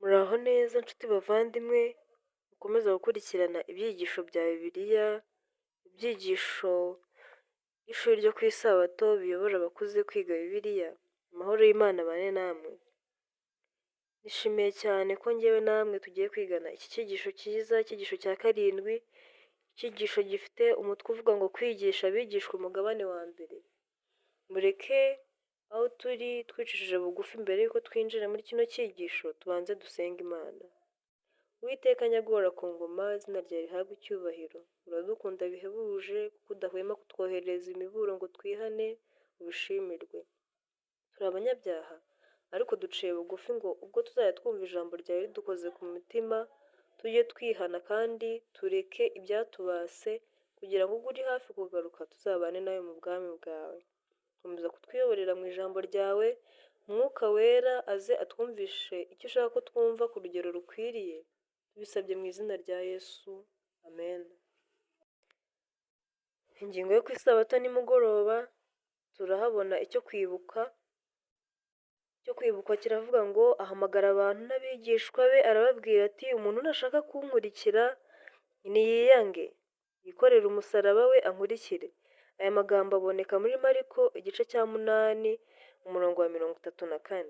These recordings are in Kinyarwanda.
Muraho neza nshuti bavandimwe, mukomeza gukurikirana ibyigisho bya Bibiliya, ibyigisho by'ishuri ryo ku isabato biyobora abakuze kwiga Bibiliya, amahoro y'Imana abane namwe. Nishimiye cyane ko njyewe namwe tugiye kwigana iki cyigisho cyiza, icyigisho cya karindwi, icyigisho gifite umutwe uvuga ngo kwigisha abigishwa umugabane wa mbere. Mureke aho turi twicishije bugufi mbere y'uko twinjira muri kino cyigisho, tubanze dusenga Imana. Uwiteka nyagora ku ngoma, izina ryawe rihabwe icyubahiro. Uradukunda bihebuje kuko udahwema kutwoherereza imiburo ngo twihane, ubishimirwe. Turi abanyabyaha ariko duciye bugufi ngo ubwo tuzajya twumva ijambo ryawe ridukoze ku mutima, tujye twihana kandi tureke ibyatubase kugira ngo ubwo uri hafi kugaruka tuzabane nawe mu bwami bwawe. Komeza kutwiyoborera mu ijambo ryawe, Umwuka wera aze atwumvishe icyo ushaka ko twumva ku rugero rukwiriye, tubisabye mu izina rya Yesu, amen. Ingingo yo ku isabato nimugoroba turahabona icyo kwibuka. Icyo kwibuka kiravuga ngo ahamagara abantu n'abigishwa be arababwira ati umuntu nashaka kunkurikira niyiyange, yikorere umusaraba we ankurikire. Aya magambo aboneka muri Mariko igice cya 8 umurongo wa 34.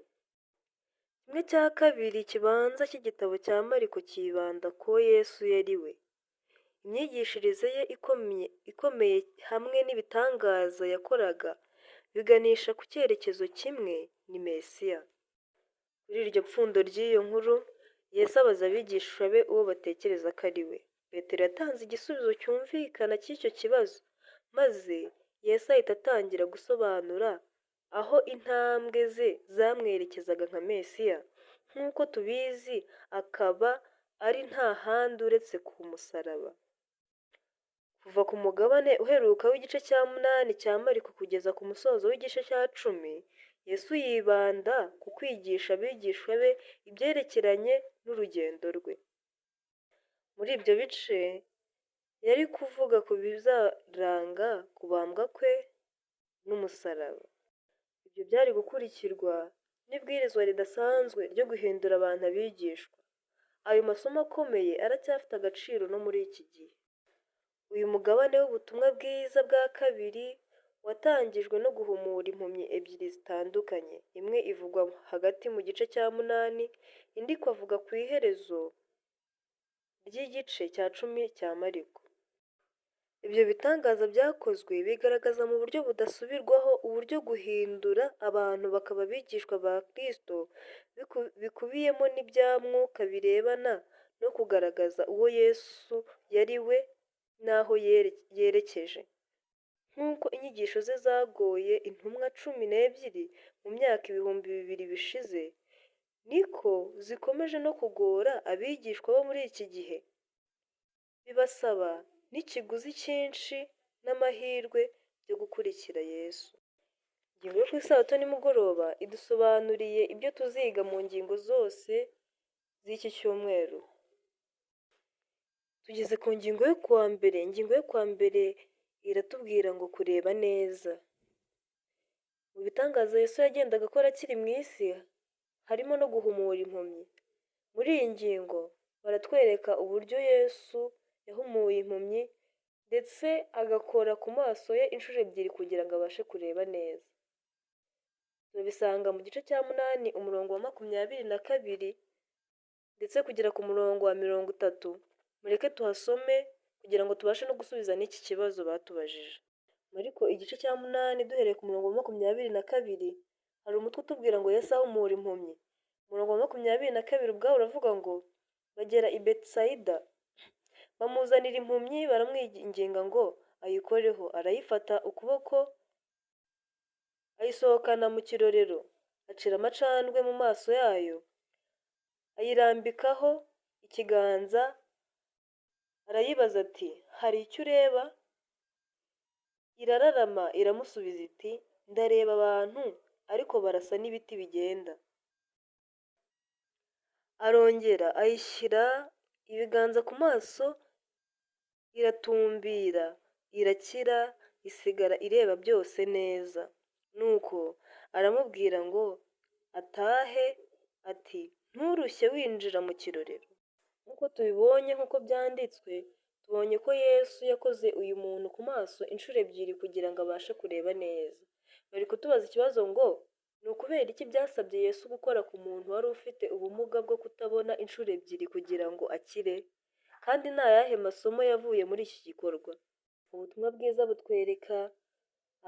Kimwe cya kabiri kibanza cy'igitabo cya Mariko kibanda ko Yesu yari we. Imyigishirize ye ikomeye hamwe n'ibitangaza yakoraga biganisha ku cyerekezo kimwe ni Mesiya. Kuri iryo pfundo ry'iyo nkuru, Yesu abaza abigishwa be uwo batekereza ko ari we. Petero yatanze igisubizo cyumvikana cy'icyo kibazo, maze Yesu ahita atangira gusobanura aho intambwe ze zamwerekezaga nka Mesiya. Nk'uko tubizi, akaba ari nta handi uretse ku musaraba. Kuva ku mugabane uheruka w'igice cya 8 cya Mariko kugeza ku musozo w'igice cya 10, Yesu yibanda ku kwigisha abigishwa be ibyerekeranye n'urugendo rwe. Muri ibyo bice yari kuvuga ku bizaranga kubambwa kwe n'umusaraba. Ibyo byari gukurikirwa n'ibwirizwa ridasanzwe ryo guhindura abantu abigishwa. Ayo masomo akomeye aracyafite agaciro no muri iki gihe. Uyu mugabane w'ubutumwa bwiza bwa kabiri watangijwe no guhumura impumyi ebyiri zitandukanye. Imwe ivugwa hagati mu gice cya 8, indi ikavuga ku iherezo ry'igice cya 10 cya Mariko. Ibyo bitangaza byakozwe bigaragaza mu buryo budasubirwaho uburyo guhindura abantu bakaba abigishwa ba Kristo bikubiyemo n'ibya Mwuka birebana no kugaragaza uwo Yesu yari we n'aho yerekeje. Nk'uko inyigisho ze zagoye intumwa 12 mu myaka 2000 bishize, niko zikomeje no kugora abigishwa bo muri iki gihe. Bibasaba n'ikiguzi cyinshi n'amahirwe byo gukurikira Yesu. Ingingo yo ku isabato nimugoroba idusobanuriye ibyo tuziga mu ngingo zose z'iki cyumweru. Tugeze ku ngingo yo kuwa mbere. Ingingo yo kuwa mbere iratubwira ngo kureba neza. Mu bitangaza Yesu yagendaga akora akiri mu isi harimo no guhumura impumyi. Muri iyi ngingo baratwereka uburyo Yesu yahumuye impumyi ndetse agakora ku maso ye inshuro 2 kugira ngo abashe kureba neza. Tubisanga mu gice cya 8 umurongo wa 22 ndetse kugera ku murongo wa 30. Mureke tuhasome kugira ngo tubashe no gusubiza n'iki kibazo batubajije. Mariko igice cya 8 duhereye ku murongo wa 22 hari umutwe utubwira ngo Yesu ahumura impumyi. Umurongo wa 22 ubwawo uravuga ngo bagera i Betsaida, bamuzanira impumyi baramwinginga ngo ayikoreho. Arayifata ukuboko ayisohokana mu kirorero, acira amacandwe mu maso yayo, ayirambikaho ikiganza, arayibaza ati hari icyo ureba? Irararama iramusubiza iti ndareba abantu ariko barasa n'ibiti bigenda. Arongera ayishyira ibiganza ku maso, iratumbira, irakira, isigara ireba byose neza. Nuko aramubwira ngo atahe ati nturushye winjira mu kirorero. Nk'uko tubibonye, nk'uko byanditswe, tubonye ko Yesu yakoze uyu muntu ku maso inshuro ebyiri kugira ngo abashe kureba neza. Bari kutubaza ikibazo ngo ni ukubera iki byasabye Yesu gukora ku muntu wari ufite ubumuga bwo kutabona inshuro ebyiri kugira ngo akire? Kandi ni ayahe masomo yavuye muri iki gikorwa? Ubutumwa bwiza butwereka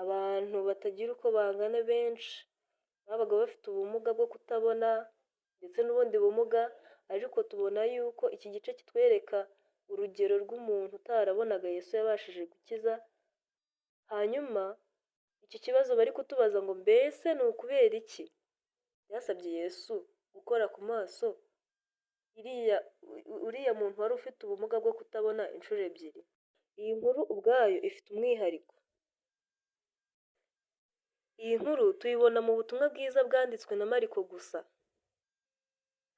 abantu batagira uko bangana benshi babaga bafite ubumuga bwo kutabona ndetse n'ubundi bumuga, ariko tubona yuko iki gice kitwereka urugero rw'umuntu utarabonaga Yesu yabashije gukiza. Hanyuma iki kibazo bari kutubaza ngo mbese ni ukubera iki byasabye Yesu gukora ku maso uriya muntu wari ufite ubumuga bwo kutabona inshuro ebyiri? Iyi nkuru ubwayo ifite umwihariko. Iyi nkuru tuyibona mu butumwa bwiza bwanditswe na Mariko gusa,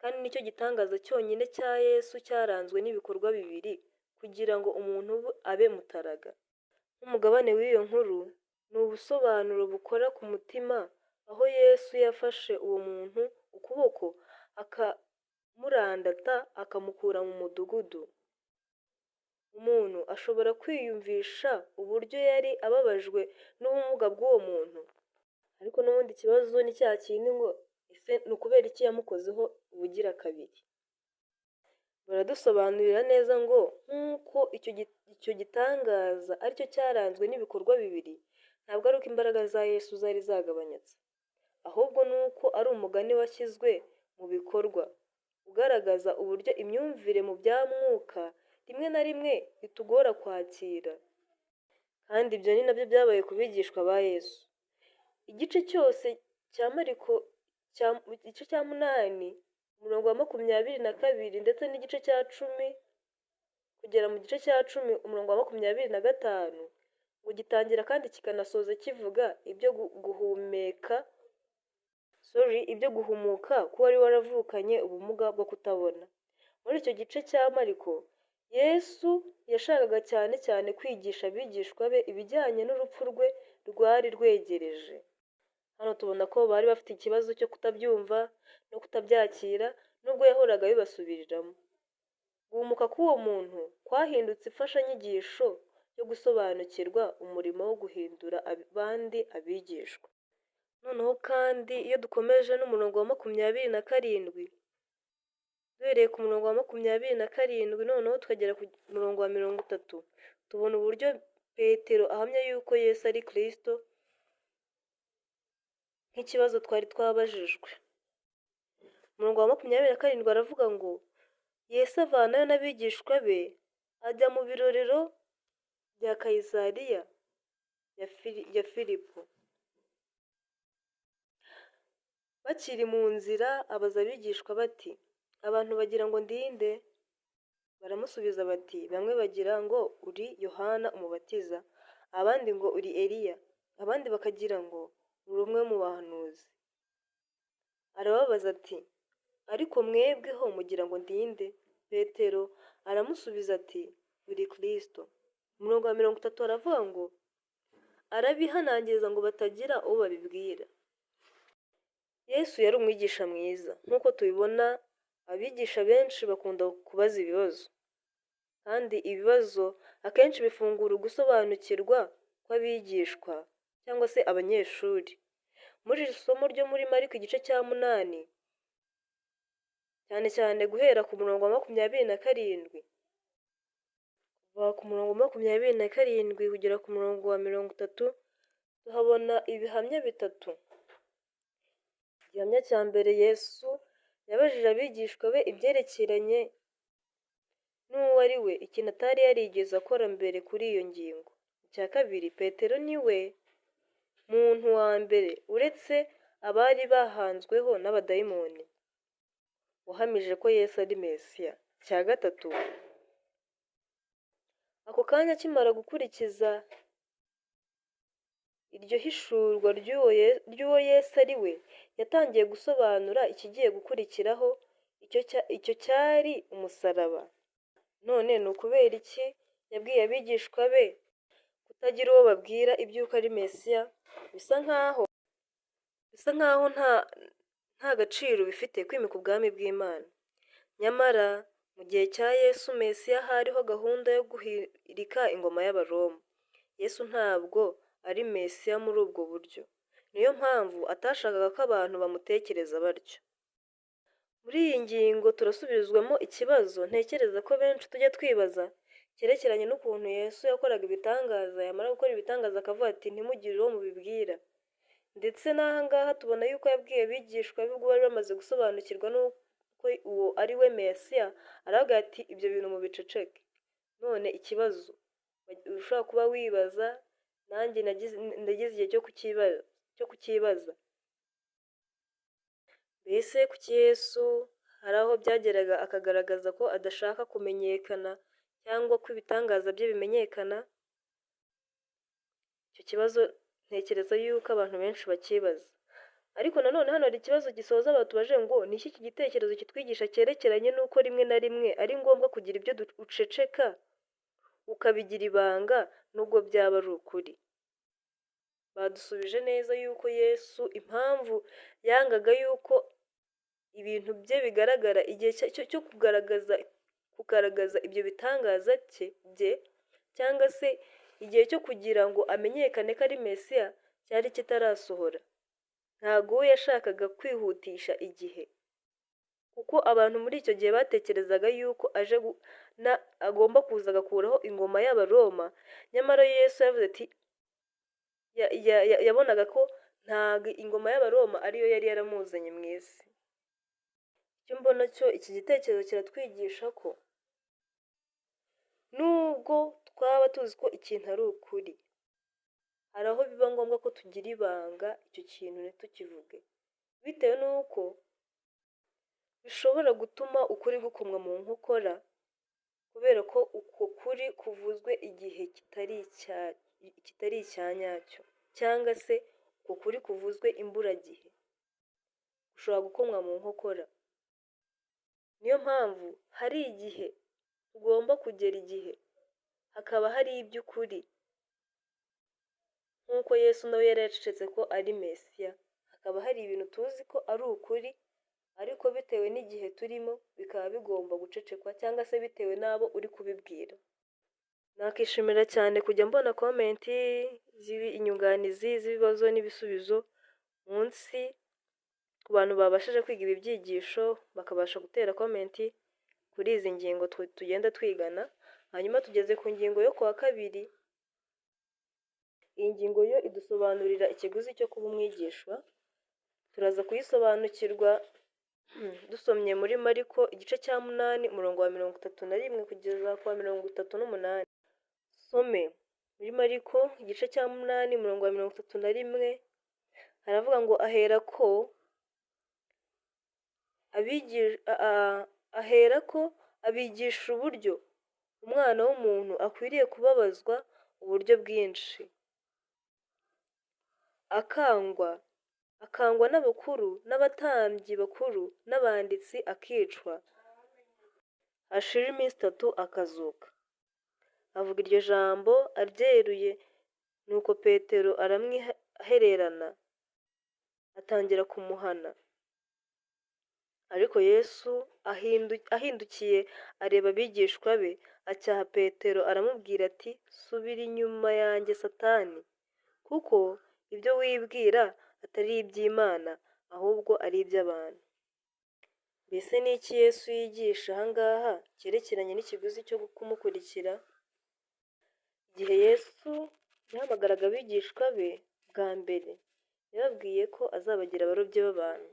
kandi nicyo gitangaza cyonyine cya Yesu cyaranzwe n'ibikorwa bibiri kugira ngo umuntu abe mutaraga. Nk'umugabane w'iyo nkuru ni ubusobanuro bukora ku mutima, aho Yesu yafashe uwo muntu ukuboko akamurandata akamukura mu mudugudu. Umuntu ashobora kwiyumvisha uburyo yari ababajwe n'ubumuga bw'uwo muntu, ariko n'ubundi ikibazo ni cya kindi ngo ese ni ukubera iki yamukozeho ubugira kabiri? Baradusobanurira neza ngo nk'uko icyo gitangaza aricyo cyaranzwe n'ibikorwa bibiri, ntabwo ari uko imbaraga za Yesu zari zagabanyutse, ahubwo ni uko ari umugani washyizwe mu bikorwa ugaragaza uburyo imyumvire mu bya mwuka rimwe na rimwe bitugora kwakira. Kandi ibyo ni nabyo byabaye ku bigishwa ba Yesu. Igice cyose cya Mariko, igice cya 8 umurongo wa 22 ndetse n'igice cya 10 kugera mu gice cya 10 umurongo wa 25, ngo gitangira kandi kikanasoza kivuga ibyo guhumuka ko wari waravukanye ubumuga bwo kutabona. Muri icyo gice cya Mariko, Yesu yashakaga cyane cyane kwigisha abigishwa be ibijyanye n'urupfu rwe rwari rwegereje. Hano tubona ko bari bafite ikibazo cyo kutabyumva no kutabyakira, nubwo yahoraga bibasubiriramo. Guhumuka k'uwo muntu kwahindutse imfashanyigisho yo gusobanukirwa umurimo wo guhindura abandi abigishwa. Noneho kandi iyo dukomeje n'umurongo wa 27, duhereye ku murongo wa 27 noneho tukagera ku murongo wa 30, tubona uburyo Petero ahamya yuko Yesu ari Kristo nk'ikibazo twari twabajijwe. Umurongo wa 27 aravuga ngo Yesu avanayo n'abigishwa be ajya mu birorero bya Kayisariya ya Filipo. Bakiri mu nzira abaza abigishwa bati abantu bagira ngo ndinde? Baramusubiza bati bamwe bagira ngo uri Yohana umubatiza, abandi ngo uri Eliya, abandi bakagira ngo uri umwe mu bahanuzi. Arababaza ati ariko mwebweho mugira ngo ndinde? Petero aramusubiza ati uri Kristo. Umurongo wa 30 aravuga ngo arabihanangiriza ngo batagira uwo babibwira. Yesu yari umwigisha mwiza. Nk'uko tubibona, abigisha benshi bakunda kubaza ibibazo, kandi ibibazo akenshi bifungura gusobanukirwa kw'abigishwa cyangwa se abanyeshuri. Muri iri somo ryo muri Mariko igice cya 8, cyane cyane guhera ku murongo wa 27, kuva ku murongo wa 27 kugera ku murongo wa 30, tuhabona ibihamya bitatu. Igihamya cya mbere, Yesu yabajije abigishwa be ibyerekeranye n'uwo ari we, ikintu atari yarigeze akora mbere kuri iyo ngingo. Icya kabiri, Petero ni we muntu wa mbere uretse abari bahanzweho n'abadayimoni wahamije ko Yesu ari Mesiya. Icya gatatu, ako kanya akimara gukurikiza iryo hishurwa ry'uwo Yesu ari we, yatangiye gusobanura ikigiye gukurikiraho, icyo cyari umusaraba. None ni ukubera iki yabwiye abigishwa be kutagira uwo babwira iby'uko ari Mesiya? Bisa nkaho nta gaciro bifite kwimika ubwami bw'Imana. Nyamara mu gihe cya Yesu Mesiya hariho gahunda yo guhirika ingoma y'Abaroma. Yesu ntabwo ari Mesiya muri ubwo buryo. Niyo mpamvu atashakaga ko abantu bamutekereza batyo. Muri iyi ngingo turasubirizwamo ikibazo ntekereza ko benshi tujya twibaza cyerekeranye n'ukuntu Yesu yakoraga ibitangaza, yamara gukora ibitangaza akavuga ati ntimugire uwo mubibwira. Ndetse n'aha ngaha tubona yuko yabwiye abigishwa be ubwo bari bamaze gusobanukirwa n'uko uwo ari we Mesiya, aravuga ati ibyo bintu mubiceceke. None ikibazo ushobora kuba wibaza, nanjye ndagize igihe cyo kukibaza. Mbese kuki Yesu hari aho byageraga akagaragaza ko adashaka kumenyekana cyangwa ko ibitangaza bye bimenyekana? Icyo kibazo ntekereza yuko abantu benshi bakibaza. Ariko nanone hano hari ikibazo gisoza batubaje ngo ni iki gitekerezo kitwigisha cyerekeranye n'uko rimwe na rimwe ari ngombwa kugira ibyo uceceka ukabigira ibanga nubwo byaba ari ukuri. Badusubije neza yuko Yesu impamvu yangaga yuko ibintu bye bigaragara igihe cyo kugaragaza ibyo bitangaza bye cyangwa se igihe cyo kugira ngo amenyekane ko ari Mesiya cyari kitarasohora. Ntabwo we yashakaga kwihutisha igihe, kuko abantu muri icyo gihe batekerezaga yuko agomba kuza agakuraho ingoma y'Abaroma. Nyamara Yesu yavuze ati yabonaga ko ntabwo ingoma y'Abaroma ariyo yari yaramuzanye mu isi. Icyo mbona cyo iki gitekerezo kiratwigisha ko nubwo twaba tuzi ko ikintu ari ukuri, hari aho biba ngombwa ko tugira ibanga icyo kintu ntitukivuge, bitewe n'uko bishobora gutuma ukuri gukomwa mu nkokora, kubera ko uko kuri kuvuzwe igihe kitari icya nyacyo, cyangwa se uko kuri kuvuzwe imburagihe ushobora gukomwa mu nkokora. Niyo mpamvu hari igihe tugomba kugera igihe hakaba hari iby'ukuri, nk'uko Yesu nawe yari yacecetse ko ari Mesiya. Hakaba hari ibintu tuzi ko ari ukuri, ariko bitewe n'igihe turimo bikaba bigomba gucecekwa, cyangwa se bitewe n'abo uri kubibwira. Nakishimira cyane kujya mbona komenti inyunganizi z'ibibazo n'ibisubizo munsi ku bantu babashije kwiga ibi byigisho, bakabasha gutera komenti kuri izi ngingo tugenda twigana. Hanyuma tugeze ku ngingo yo kuwa kabiri. Iyi ngingo yo idusobanurira ikiguzi cyo kuba umwigishwa. Turaza kuyisobanukirwa dusomye muri Mariko igice cya 8 umurongo wa 31 kugeza ku wa 38. Some muri Mariko igice cya 8 umurongo wa 31, haravuga ngo aherako abigisha uburyo umwana w'umuntu akwiriye kubabazwa uburyo bwinshi, akangwa n'abakuru n'abatambyi bakuru n'abanditsi, akicwa, hashira iminsi 3 akazuka. Avuga iryo jambo aryeruye, nuko Petero aramwihererana atangira kumuhana. Ariko Yesu ahindukiye areba abigishwa be, acyaha Petero aramubwira ati subira inyuma yanjye Satani, kuko ibyo wibwira atari iby'Imana ahubwo ari iby'abantu. Mbese ni iki Yesu yigisha aha ngaha cyerekeranye n'ikiguzi cyo kumukurikira? Igihe Yesu yahamagaraga abigishwa be bwa mbere, yababwiye ko azabagira abarobyi b'abantu.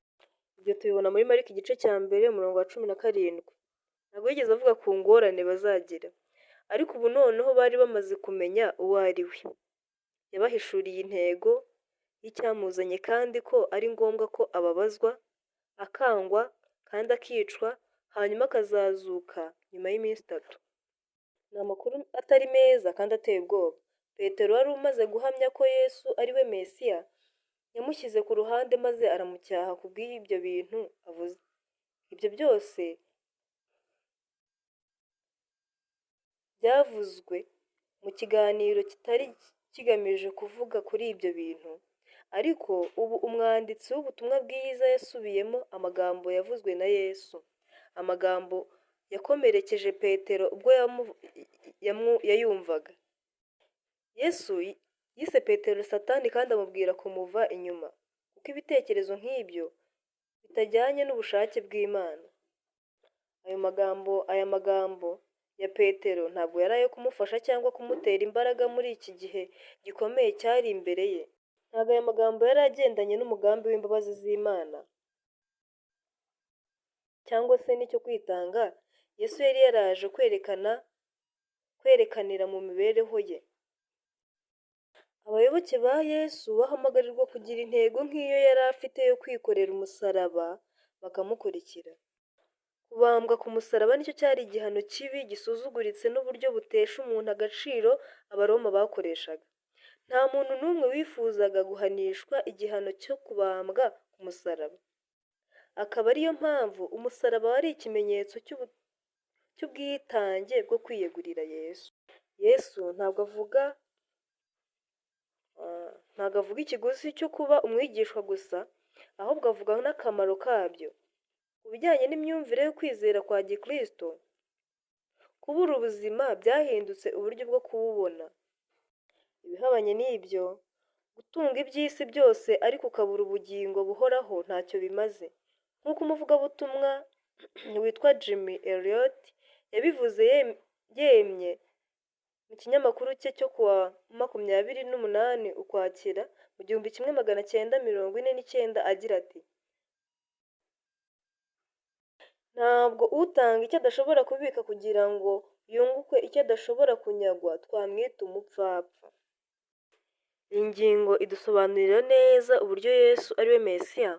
Ibyo tubibona muri Mariko igice cya 1 umurongo wa 17. Ntabwo yigeze avuga ku ngorane bazagira, ariko ubu noneho bari bamaze kumenya uwo ari we. Yabahishuriye intego y'icyamuzanye, kandi ko ari ngombwa ko ababazwa, akangwa kandi akicwa, hanyuma akazazuka nyuma y'iminsi 3. Ni amakuru atari meza kandi ateye ubwoba. Petero wari umaze guhamya ko Yesu ari we Mesiya, yamushyize ku ruhande maze aramucyaha ku bw'ibyo bintu avuze. Ibyo byose byavuzwe mu kiganiro kitari kigamije kuvuga kuri ibyo bintu, ariko ubu umwanditsi w'ubutumwa bwiza yasubiyemo amagambo yavuzwe na Yesu, amagambo yakomerekeje Petero ubwo yayumvaga. Yesu yise Petero Satani kandi amubwira kumuva inyuma, kuko ibitekerezo nk'ibyo bitajyanye n'ubushake bw'Imana. Aya magambo ya Petero ntabwo yari ayo kumufasha cyangwa kumutera imbaraga muri iki gihe gikomeye cyari imbere ye. Ntabwo aya magambo yari agendanye n'umugambi w'imbabazi z'Imana cyangwa se n'icyo kwitanga Yesu yari yaraje kwerekanira mu mibereho ye. Abayoboke ba Yesu bahamagarirwa kugira intego nk'iyo yari afite yo kwikorera umusaraba bakamukurikira. Kubambwa ku musaraba nicyo cyari igihano kibi gisuzuguritse n'uburyo butesha umuntu agaciro Abaroma bakoreshaga. Nta muntu n'umwe wifuzaga guhanishwa igihano cyo kubambwa ku musaraba. Akaba ariyo mpamvu umusaraba wari ikimenyetso cy'ubwitange bwo kwiyegurira Yesu. Yesu ntabwo avuga ikiguzi cyo kuba umwigishwa gusa, ahubwo avuga n'akamaro kabyo. Ku bijyanye n'imyumvire yo kwizera kwa Gikristo, kubura ubuzima byahindutse uburyo bwo kububona. Ibihabanye n'ibyo, gutunga iby'isi byose ariko ukabura ubugingo buhoraho ntacyo bimaze. Nk'uko umuvugabutumwa witwa Jimmy Elliot yabivuze yemye mu kinyamakuru cye cyo kuwa 28 Ukwakira mu 1949 agira ati: ntabwo utanga icyo adashobora kubika kugira ngo yunguke icyo adashobora kunyagwa twamwita umupfapfa. Iyi ngingo idusobanurira neza uburyo Yesu ari we Mesiya.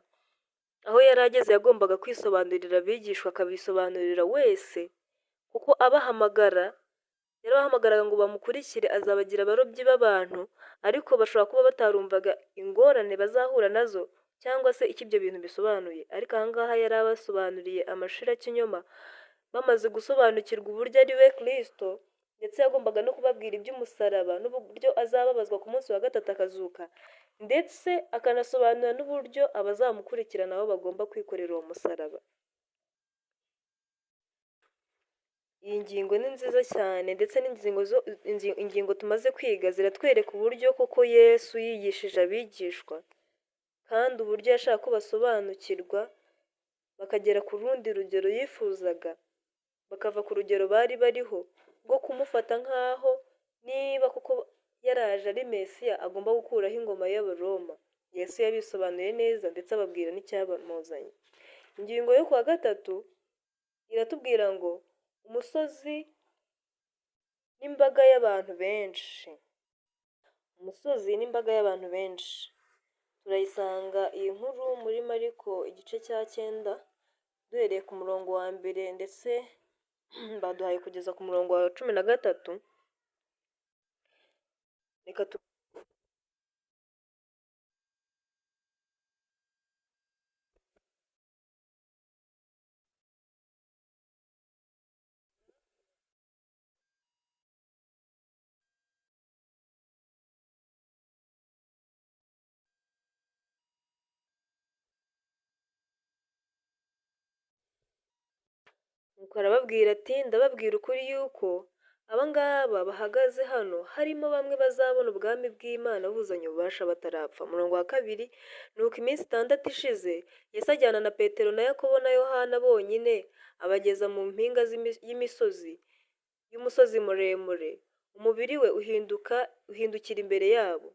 Aho yari ageze yagombaga kwisobanurira abigishwa akabisobanurira wese, kuko yarabahamagaraga ngo bamukurikire, azabagira abarobyi b'abantu, ariko bashobora kuba batarumvaga ingorane bazahura nazo cyangwa se icyo ibyo bintu bisobanuye. Ariko aha ngaha yari abasobanuriye amashirakinyoma. Bamaze gusobanukirwa uburyo ari we Kristo, ndetse yagombaga no kubabwira iby'umusaraba n'uburyo azababazwa ku munsi wa gatatu akazuka, ndetse akanasobanura n'uburyo abazamukurikira nabo bagomba kwikorera uwo musaraba. Iyi ngingo ni nziza cyane, ndetse ingingo tumaze kwiga ziratwereka uburyo koko Yesu yigishije abigishwa, kandi uburyo yashaka ko basobanukirwa bakagera ku rundi rugero yifuzaga, bakava ku rugero bari bariho rwo kumufata nk'aho niba kuko yaraje ari Mesiya agomba gukuraho ingoma y'Abaroma. Yesu yabisobanuye neza ndetse ababwira n'icyabamuzanye. Ingingo yo kuwa gatatu iratubwira ngo umusozi n'imbaga y'abantu benshi. Umusozi n'imbaga y'abantu benshi turayisanga iyi nkuru muri Mariko igice cya 9 duhereye ku murongo wa 1 ndetse baduhaye kugeza ku murongo wa 13. Reka nuko arababwira ati: ndababwira ukuri yuko aba ngaba bahagaze hano harimo bamwe bazabona ubwami bw'Imana buzanye ububasha batarapfa. Umurongo wa 2: nuko iminsi 6 ishize, Yesu ajyana na Petero na Yakobo na Yohana bonyine abageza mu mpinga y'umusozi muremure. Umubiri we uhindukira imbere yabo.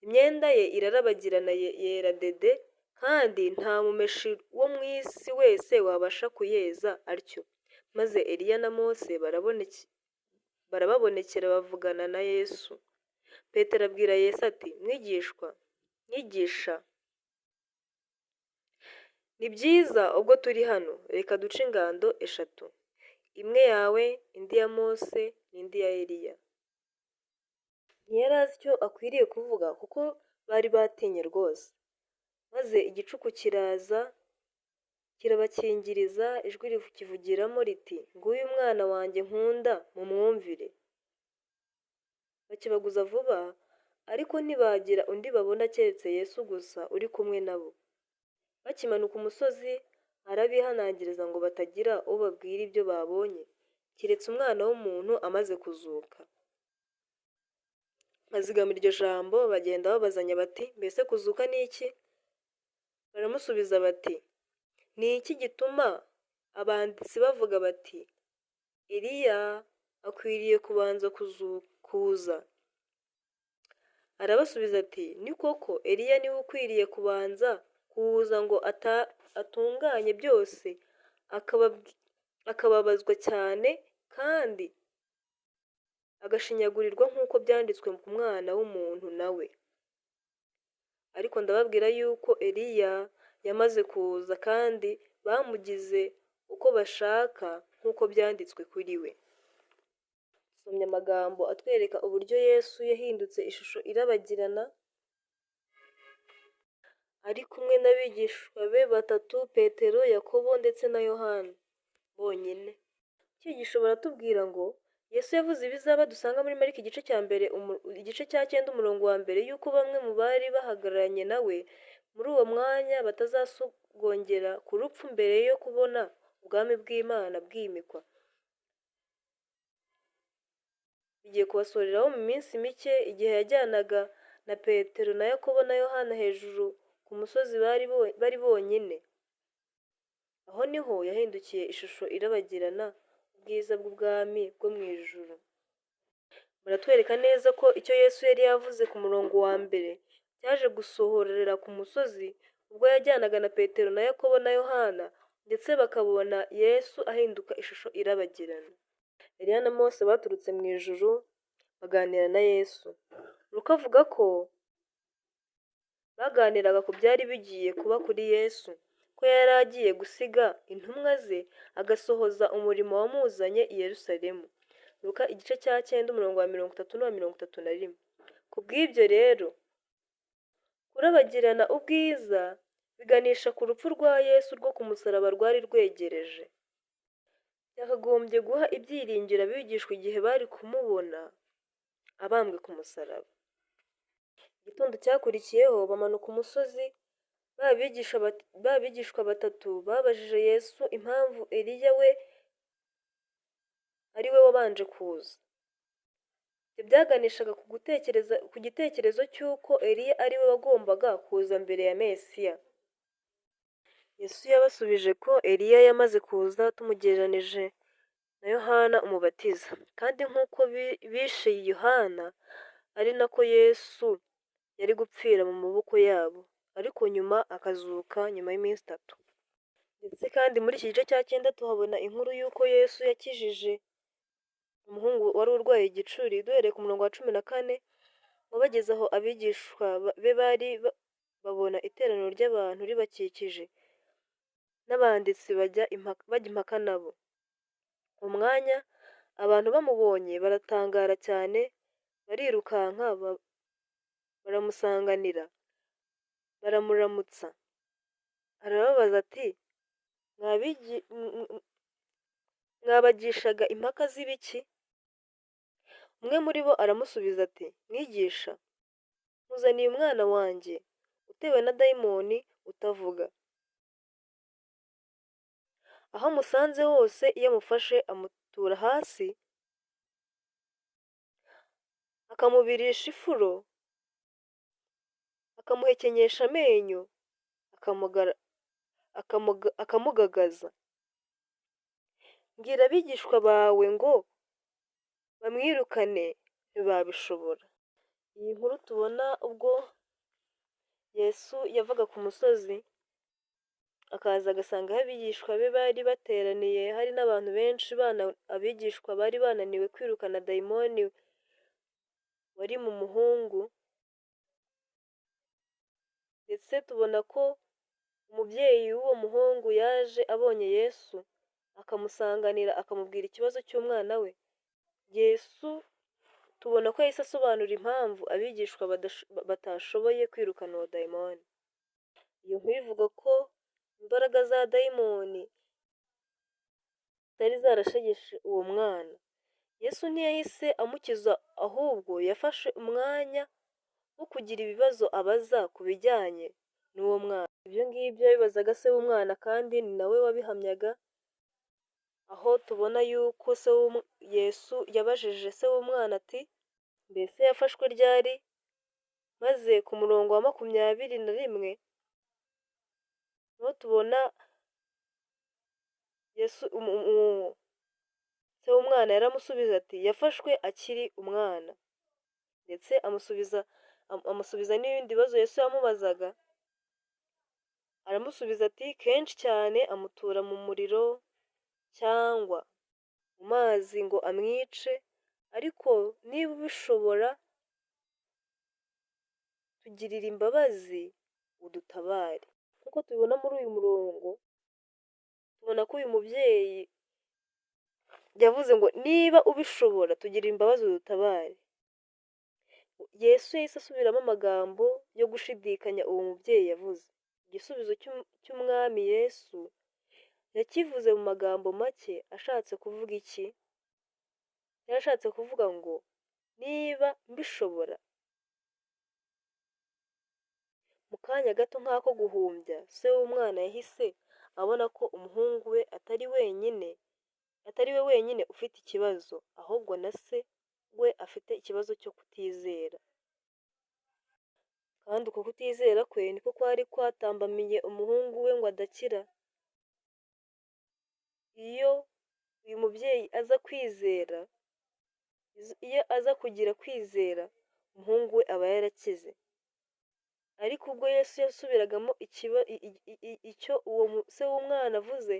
Imyenda ye irarabagirana yera dede, kandi nta mumeshi wo mu isi wese wabasha kuyeza atyo. Maze Eliya na Mose barababonekera bavugana na Yesu. Petero abwira Yesu ati: mwigisha, ni byiza ubwo turi hano, reka duce ingando 3, imwe yawe, indi ya Mose n'indi ya Eliya. Ntiyari azi icyo akwiriye kuvuga kuko bari batinye rwose. Maze igicuku kiraza kirabakingiriza, ijwi rikivugiramo riti: nguyu umwana wanjye nkunda, mumwumvire. Bakibaguza vuba ariko ntibagira undi babona keretse Yesu gusa uri kumwe nabo. Bakimanuka umusozi arabihanangiriza ngo batagira uwo babwira ibyo babonye, keretse Umwana w'umuntu amaze kuzuka. Bazigamira iryo jambo bagenda babazanya bati, mbese kuzuka ni iki? Baramusubiza bati, ni iki gituma abanditsi bavuga bati Eliya akwiriye kubanza kuza? Arabasubiza ati, ni koko Eliya niwe ukwiriye kubanza kuza ngo atunganye byose, akababazwa cyane kandi agashinyagurirwa nk'uko byanditswe ku Mwana w'umuntu nawe. Ariko ndababwira yuko Eliya yamaze kuza kandi bamugize uko bashaka nk'uko byanditswe kuri we. Dusomye amagambo atwereka uburyo Yesu yahindutse ishusho irabagirana ari kumwe n'abigishwa be batatu, Petero, Yakobo ndetse na Yohana bonyine. Icyigisho baratubwira ngo Yesu yavuze ibizaba dusanga muri Mariko igice cya 9 umurongo wa mbere, yuko bamwe mu bari bahagararanye nawe muri uwo mwanya batazasogongera ku rupfu mbere yo kubona ubwami bw'Imana bwimikwa. Bigiye kubasoreraho mu minsi mike igihe yajyanaga na Petero na Yakobo na Yohana hejuru ku musozi bari bonyine. Aho niho yahindukiye ishusho irabagirana, ubwiza bw'ubwami bwo mu ijuru. Baratwereka neza ko icyo Yesu yari yavuze ku murongo wa mbere cyaje gusohorera ku musozi ubwo yajyanaga na Petero na Yakobo na Yohana, ndetse bakabona Yesu ahinduka ishusho irabagirana. Eliya na Mose baturutse mu ijuru baganira na Yesu. Luka avuga ko baganiraga ku byari bigiye kuba kuri Yesu, ko yari agiye gusiga intumwa ze agasohoza umurimo wamuzanye i Yerusalemu. Luka igice cya 9 umurongo wa 30 n'uwa 31. Ku bw'ibyo rero kurabagirana ubwiza biganisha ku rupfu rwa Yesu rwo ku musaraba rwari rwegereje. Yakagombye guha ibyiringiro abigishwa igihe bari kumubona abambwe ku musaraba. Igitondo cyakurikiyeho bamanuka umusozi, babigishwa batatu babajije Yesu impamvu Eliya we ari we wabanje kuza. Ibyo byaganishaga ku gitekerezo cy'uko Eliya ari we wagombaga kuza mbere ya Mesiya. Yesu yabasubije ko Eliya yamaze kuza tumugereranije na Yohana umubatiza, kandi nk'uko bishe Yohana ari nako Yesu yari gupfira mu maboko yabo, ariko nyuma akazuka nyuma y'iminsi 3. Ndetse kandi muri iki gice cya 9 tuhabona inkuru y'uko Yesu yakijije umuhungu wari urwaye igicuri, duhereye ku murongo wa 14, ngo bageze aho abigishwa be bari babona iteraniro ry'abantu ribakikije, n'abanditsi bajya impaka nabo. Mu mwanya abantu bamubonye baratangara cyane, barirukanka baramusanganira, baramuramutsa. Arababaza ati, mwabagishaga impaka z'ibiki? Umwe muri bo aramusubiza ati, mwigisha, nkuzaniye umwana wanjye utewe na dayimoni utavuga. Aho musanze hose iyo amufashe amutura hasi, akamubirisha ifuro, akamuhekenyesha amenyo, akamugagaza. Mbwira abigishwa bawe ngo bamwirukane, ntibabishobora. Iyi nkuru tubona ubwo Yesu yavaga ku musozi akaza agasanga aho abigishwa be bari bateraniye, hari n'abantu benshi, abigishwa bari bananiwe kwirukana dayimoni wari mu muhungu. Ndetse tubona ko umubyeyi w'uwo muhungu yaje abonye Yesu akamusanganira, akamubwira ikibazo cy'umwana we. Yesu tubona ko yahise asobanura impamvu abigishwa batashoboye kwirukana uwo dayimoni. Iyo nkuru ivuga ko imbaraga za dayimoni zari zarashegeshe uwo mwana. Yesu ntiyahise amukiza, ahubwo yafashe umwanya wo kugira ibibazo abaza ku bijyanye n'uwo mwana. Ibyo ngibyo yabibazaga se w'umwana kandi ni nawe wabihamyaga, aho tubona yuko Yesu yabajije se w'umwana ati mbese yafashwe ryari, maze ku murongo wa 21 niho tubona Yesu se w'umwana yaramusubiza ati yafashwe akiri umwana, ndetse amusubiza n'ibindi bibazo Yesu yamubazaga. Aramusubiza ati kenshi cyane amutura mu muriro cyangwa mu mazi ngo amwice, ariko niba ubishobora tugirire imbabazi udutabare. Nk'uko tubibona muri uyu murongo, tubona ko uyu mubyeyi yavuze ngo niba ubishobora tugirire imbabazi udutabare. Yesu yahise asubiramo amagambo yo gushidikanya uwo mubyeyi yavuze. Igisubizo cy'umwami Yesu yakivuze mu magambo make ashatse kuvuga iki? Yarashatse kuvuga ngo niba mbishobora. Mu kanya gato nk'ako guhumbya, se w'umwana yahise abona ko umuhungu we atari we wenyine ufite ikibazo, ahubwo na se we afite ikibazo cyo kutizera. Kandi uko kutizera kwe niko kwari kwatambamiye umuhungu we ngo adakira. Iyo uyu mubyeyi aza kugira kwizera, umuhungu we aba yarakize. Ariko ubwo Yesu yasubiragamo icyo uwo se w'umwana avuze,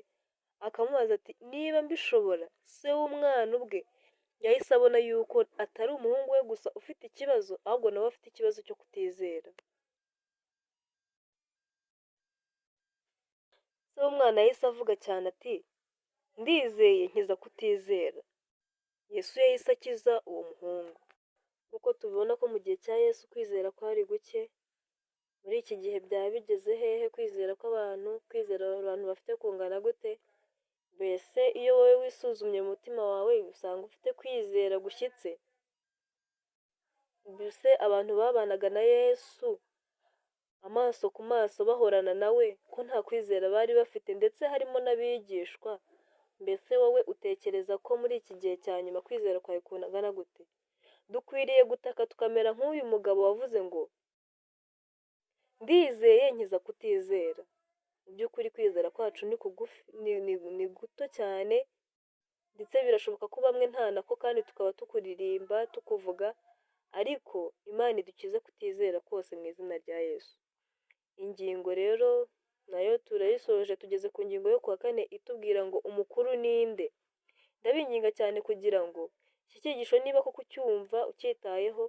akamubaza ati niba mbishobora, se w'umwana ubwe yahise abona yuko atari umuhungu we gusa ufite ikibazo, ahubwo nawe afite ikibazo cyo kutizera. Se w'umwana yahise avuga cyane ati ndizeye nkiza kutizera. Yesu yahise akiza uwo muhungu. Nk'uko tubibona ko mu gihe cya Yesu kwizera kwari guke, muri iki gihe byaba bigeze hehe kwizera abantu bafite kungana gute? Mbese iyo wowe wisuzumye mu mutima wawe usanga ufite kwizera gushyitse? Mbese abantu babanaga na Yesu amaso ku maso bahorana nawe ko nta kwizera bari bafite, ndetse harimo n'abigishwa? Mbese wowe utekereza ko muri iki gihe cya nyuma kwizera kwawe kungana gute? Dukwiriye gutaka tukamera nk'uyu mugabo wavuze ngo ndizeye nkiza kutizera. Mu by'ukuri kwizera kwacu ni guto cyane, ndetse birashoboka ko bamwe nta nako kandi tukaba tukuririmba tukuvuga, ariko Imana idukize kutizera kose mu izina rya Yesu. Ingingo rero nayo turayisoje, tugeze ku ngingo yo kuwa 4 itubwira ngo umukuru ninde. Ndabinginga cyane kugira ngo iki cyigisho niba koko ucyumva ucyitayeho,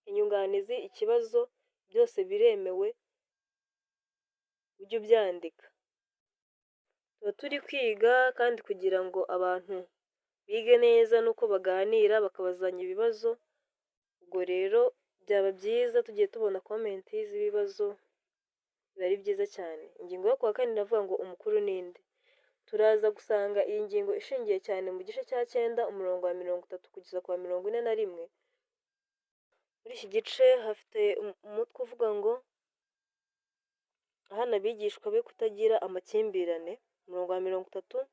inyunganizi, ikibazo byose biremewe, ujye ubyandika. Tuba turi kwiga kandi kugira ngo abantu bige neza nuko baganira bakabazanya ibibazo. Ubwo rero byaba byiza tugiye tubona comment z'ibibazo, biba ari byiza cyane. Ingingo yo kuwa 4 iravuga ngo umukuru ninde. Turaza gusanga iyi ngingo ishingiye cyane mu gice cya 9 umurongo wa 30 kugeza ku wa 41. Muri iki gice hafite umutwe uvuga ngo ahana abigishwa be kutagira amakimbirane. Umurongo wa 30,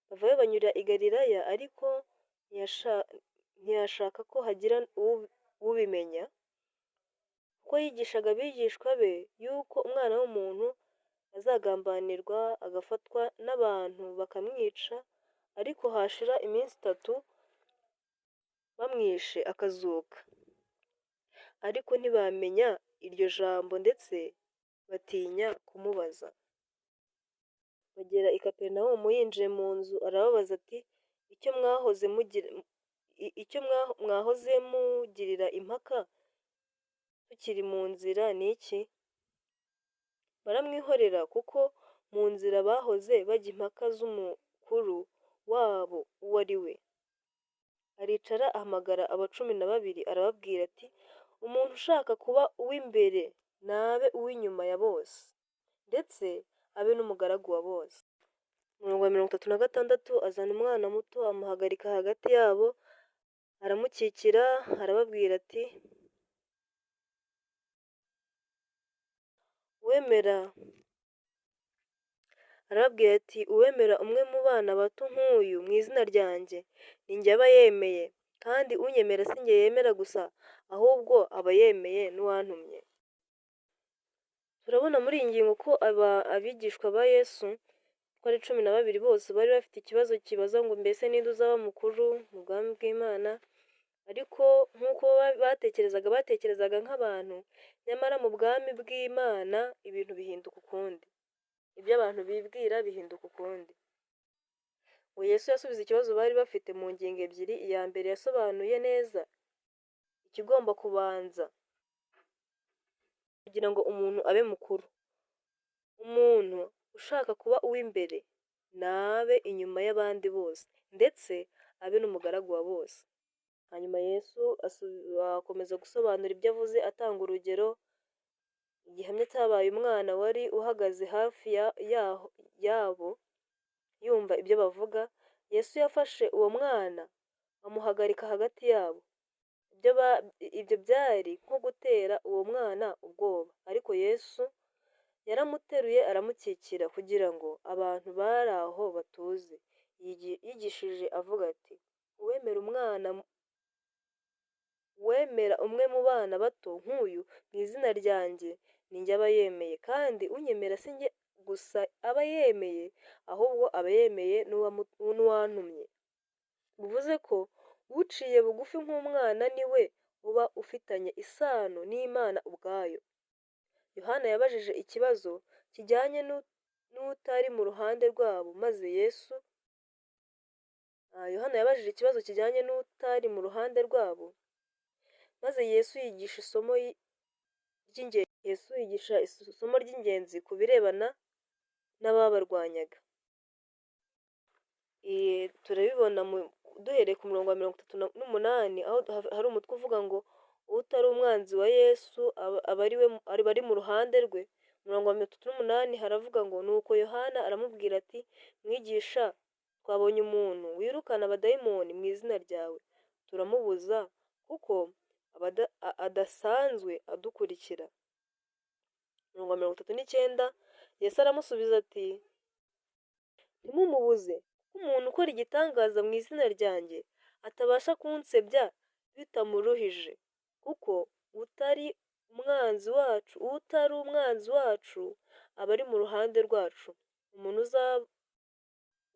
bavayo banyura i Galilaya, ariko ntiyashaka ko hagira ubimenya, kuko yigishaga abigishwa be yuko umwana w'umuntu azagambanirwa agafatwa n'abantu bakamwica, ariko hashira iminsi 3 bamwishe akazuka. Ariko ntibamenya iryo jambo, ndetse batinya kumubaza. Bagera i Kaperinawumu, yinjiye mu nzu arababaza ati icyo mwahoze mugirira impaka tukiri mu nzira ni iki? Baramwihorera, kuko mu nzira bahoze bajya impaka z'umukuru wabo uwo ari we. Aricara ahamagara 12 arababwira ati umuntu ushaka kuba uw'imbere nabe uw'inyuma ya bose, ndetse abe n'umugaragu wa bose. Umurongo wa 36, azana umwana muto amuhagarika hagati yabo, aramukikira arababwira ati uwemera arababwira ati uwemera umwe mu bana bato nk'uyu mu izina ryanjye ni njye aba yemeye, kandi unyemera si njye yemera gusa ahubwo aba yemeye n'uwantumye. Turabona muri iyi ngingo ko abigishwa ba Yesu uko ari 12 bose bari bafite ikibazo kibaza ngo mbese ninde uzaba mukuru mu bwami bw'Imana, ariko nk'uko batekerezaga nk'abantu, nyamara mu bwami bw'Imana ibintu bihinduka ukundi. Ibyo abantu bibwira bihinduka ukundi. Ngo Yesu yasubiza ikibazo bari bafite mu ngingo ebyiri. Iya mbere yasobanuye neza ikigomba kubanza kugira ngo umuntu abe mukuru. Umuntu ushaka kuba uw'imbere nabe inyuma y'abandi bose, ndetse abe n'umugaragu wa bose. Hanyuma Yesu akomeza gusobanura ibyo avuze atanga urugero. Igihamya cyabaye umwana wari uhagaze hafi yabo yumva ibyo bavuga. Yesu yafashe uwo mwana amuhagarika hagati yabo. Ibyo byari nko gutera uwo mwana ubwoba, ariko Yesu yaramuteruye aramukikira kugira ngo abantu bari aho batuze. Yigishije avuga ati uwemera umwe mu bana bato nk'uyu mu izina ryanjye ni njye aba yemeye, kandi unyemera si njye gusa aba yemeye ahubwo aba yemeye n'uwantumye. Bivuze ko uciye bugufi nk'umwana ni we uba ufitanye isano n'Imana ubwayo. Yohana yabajije ikibazo kijyanye n'utari mu ruhande rwabo, maze Yesu yigisha isomo ry'ingenzi ku birebana n'ababarwanyaga. Turabibona duhereye ku murongo wa 38, aho hari umutwe uvuga ngo utari umwanzi wa Yesu aba ari mu ruhande rwe. Umurongo wa 38 haravuga ngo nuko Yohana aramubwira ati mwigisha, twabonye umuntu wirukana abadayimoni mu izina ryawe, turamubuza kuko adasanzwe adukurikira. Umurongo wa 39 Yesu aramusubiza ati ntimumubuze, kuko umuntu ukora igitangaza mu izina ryanjye atabasha kunsebya bitamuruhije, kuko utari umwanzi wacu aba ari mu ruhande rwacu. Umuntu